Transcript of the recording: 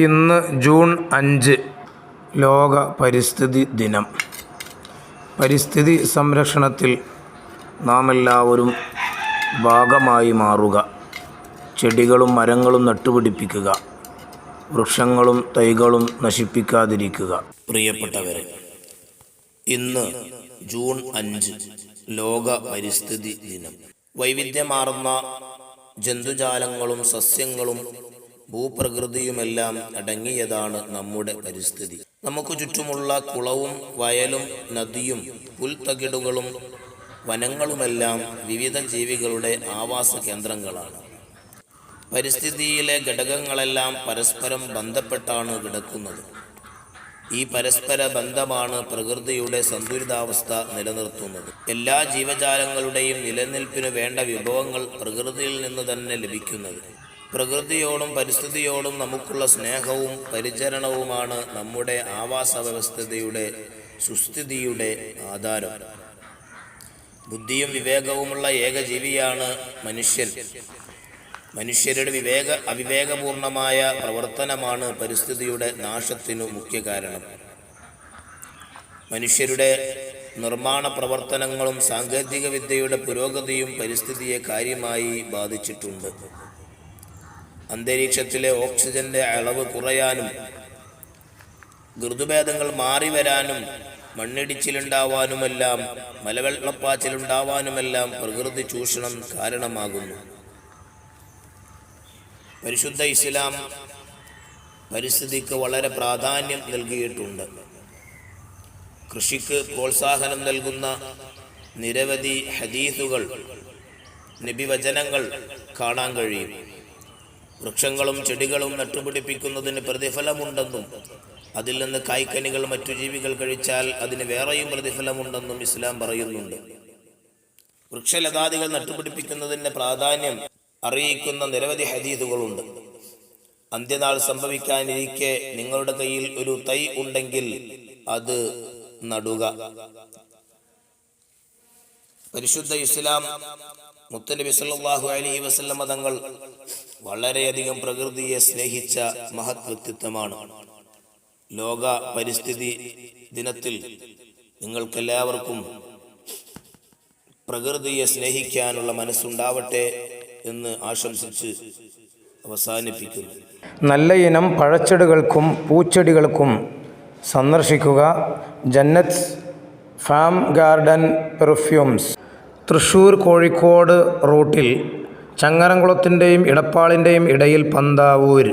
ഇന്ന് ജൂൺ 5 ലോക പരിസ്ഥിതി ദിനം. പരിസ്ഥിതി സംരക്ഷണത്തിൽ നാമെല്ലാവരും ഭാഗമായി മാറുക. ചെടികളും മരങ്ങളും നട്ടുപിടിപ്പിക്കുക. വൃക്ഷങ്ങളും തൈകളും നശിപ്പിക്കാതിരിക്കുക. പ്രിയപ്പെട്ടവരെ, ഇന്ന് ജൂൺ 5 ലോക പരിസ്ഥിതി ദിനം. വൈവിധ്യമാർന്ന ജന്തുജാലങ്ങളും സസ്യങ്ങളും ഭൂപ്രകൃതിയുമെല്ലാം അടങ്ങിയതാണ് നമ്മുടെ പരിസ്ഥിതി. നമുക്ക് ചുറ്റുമുള്ള കുളവും വയലും നദിയും പുൽത്തകിടുകളും വനങ്ങളുമെല്ലാം വിവിധ ജീവികളുടെ ആവാസ കേന്ദ്രങ്ങളാണ്. പരിസ്ഥിതിയിലെ ഘടകങ്ങളെല്ലാം പരസ്പരം ബന്ധപ്പെട്ടാണ് കിടക്കുന്നത്. ഈ പരസ്പര ബന്ധമാണ് പ്രകൃതിയുടെ സന്തുലിതാവസ്ഥ നിലനിർത്തുന്നത്. എല്ലാ ജീവജാലങ്ങളുടെയും നിലനിൽപ്പിനു വേണ്ട വിഭവങ്ങൾ പ്രകൃതിയിൽ നിന്ന് തന്നെ ലഭിക്കുന്നത്. പ്രകൃതിയോടും പരിസ്ഥിതിയോടും നമുക്കുള്ള സ്നേഹവും പരിചരണവുമാണ് നമ്മുടെ ആവാസ വ്യവസ്ഥയുടെ സുസ്ഥിതിയുടെ ആധാരം. ബുദ്ധിയും വിവേകവുമുള്ള ഏകജീവിയാണ് മനുഷ്യൻ. മനുഷ്യരുടെ അവിവേകപൂർണമായ പ്രവർത്തനമാണ് പരിസ്ഥിതിയുടെ നാശത്തിനു മുഖ്യ കാരണം. മനുഷ്യരുടെ നിർമ്മാണ പ്രവർത്തനങ്ങളും സാങ്കേതിക വിദ്യയുടെ പുരോഗതിയും പരിസ്ഥിതിയെ കാര്യമായി ബാധിച്ചിട്ടുണ്ട്. അന്തരീക്ഷത്തിലെ ഓക്സിജന്റെ അളവ് കുറയാനും ഋതുഭേദങ്ങൾ മാറി വരാനും മണ്ണിടിച്ചിലുണ്ടാവാനുമെല്ലാം മലവെള്ളപ്പാച്ചിലുണ്ടാവാനുമെല്ലാം പ്രകൃതി ചൂഷണം കാരണമാകുന്നു. പരിശുദ്ധ ഇസ്ലാം പരിസ്ഥിതിക്ക് വളരെ പ്രാധാന്യം നൽകിയിട്ടുണ്ട്. കൃഷിക്ക് പ്രോത്സാഹനം നൽകുന്ന നിരവധി ഹദീസുകൾ, നബിവചനങ്ങൾ കാണാൻ കഴിയും. വൃക്ഷങ്ങളും ചെടികളും നട്ടുപിടിപ്പിക്കുന്നതിന് പ്രതിഫലമുണ്ടെന്നും അതിൽ നിന്ന് കായ്ക്കനികൾ മറ്റു ജീവികൾ കഴിച്ചാൽ അതിന് വേറെയും പ്രതിഫലമുണ്ടെന്നും ഇസ്ലാം പറയുന്നുണ്ട്. വൃക്ഷലതാദികൾ നട്ടുപിടിപ്പിക്കുന്നതിൻ്റെ പ്രാധാന്യം അറിയിക്കുന്ന നിരവധി ഹദീസുകളുണ്ട്. അന്ത്യനാൾ സംഭവിക്കാനിരിക്കെ നിങ്ങളുടെ കയ്യിൽ ഒരു തൈ ഉണ്ടെങ്കിൽ അത് നടുക. പരിശുദ്ധ ഇസ്ലാം മുത്തനബി സല്ലല്ലാഹു അലൈഹി വസല്ലമ തങ്ങൾ വളരെയധികം പ്രകൃതിയെ സ്നേഹിച്ച മഹത് വ്യക്തിത്വമാണ്. ലോക പരിസ്ഥിതി ദിനത്തിൽ നിങ്ങൾക്കെല്ലാവർക്കും പ്രകൃതിയെ സ്നേഹിക്കാനുള്ള മനസ്സുണ്ടാവട്ടെ എന്ന് ആശംസിച്ച് അവസാനിപ്പിക്കുന്നു. നല്ല ഇനം പഴച്ചെടികൾക്കും പൂച്ചെടികൾക്കും സന്ദർശിക്കുക Jannath farm garden perfumes. Thrissur Kozhikode റൂട്ടിൽ ചങ്ങരംകുളത്തിൻ്റെയും ഇടപ്പാളിൻ്റെയും ഇടയിൽ പന്താവൂർ.